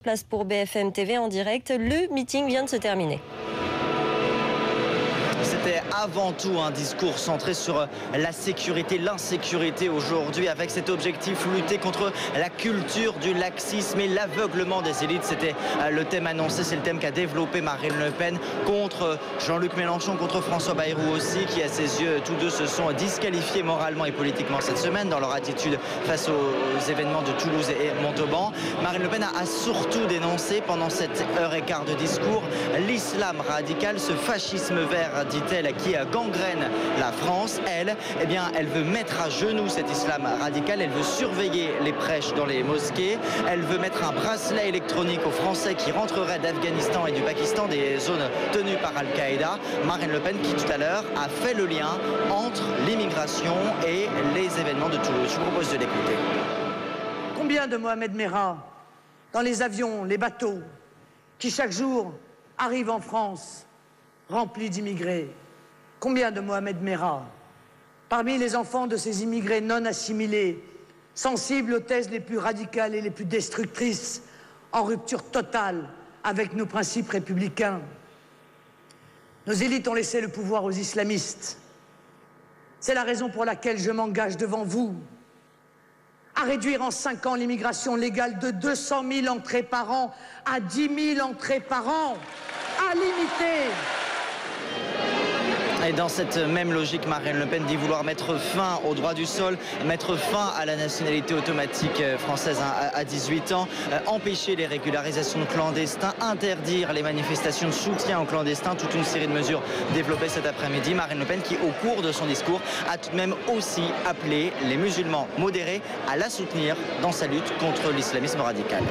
Place pour BFM TV en direct. Le meeting vient de se terminer. C'était avant tout un discours centré sur la sécurité, l'insécurité aujourd'hui, avec cet objectif, lutter contre la culture du laxisme et l'aveuglement des élites. C'était le thème annoncé, c'est le thème qu'a développé Marine Le Pen contre Jean-Luc Mélenchon, contre François Bayrou aussi, qui à ses yeux, tous deux se sont disqualifiés moralement et politiquement cette semaine dans leur attitude face aux événements de Toulouse et Montauban. Marine Le Pen a surtout dénoncé pendant cette heure et quart de discours l'islam radical, ce fascisme vert, dit-elle, qui gangrène la France. Elle veut mettre à genoux cet islam radical. Elle veut surveiller les prêches dans les mosquées. Elle veut mettre un bracelet électronique aux Français qui rentreraient d'Afghanistan et du Pakistan, des zones tenues par Al-Qaïda. Marine Le Pen qui tout à l'heure a fait le lien entre l'immigration et les événements de Toulouse. Je vous propose de l'écouter. Combien de Mohamed Merah dans les avions, les bateaux, qui chaque jour arrivent en France remplis d'immigrés? Combien de Mohamed Merah parmi les enfants de ces immigrés non assimilés, sensibles aux thèses les plus radicales et les plus destructrices, en rupture totale avec nos principes républicains? Nos élites ont laissé le pouvoir aux islamistes. C'est la raison pour laquelle je m'engage devant vous à réduire en 5 ans l'immigration légale de 200 000 entrées par an à 10 000 entrées par an, à limiter. Et dans cette même logique, Marine Le Pen dit vouloir mettre fin au droit du sol, mettre fin à la nationalité automatique française à 18 ans, empêcher les régularisations de clandestins, interdire les manifestations de soutien aux clandestins, toute une série de mesures développées cet après-midi. Marine Le Pen qui, au cours de son discours, a tout de même aussi appelé les musulmans modérés à la soutenir dans sa lutte contre l'islamisme radical.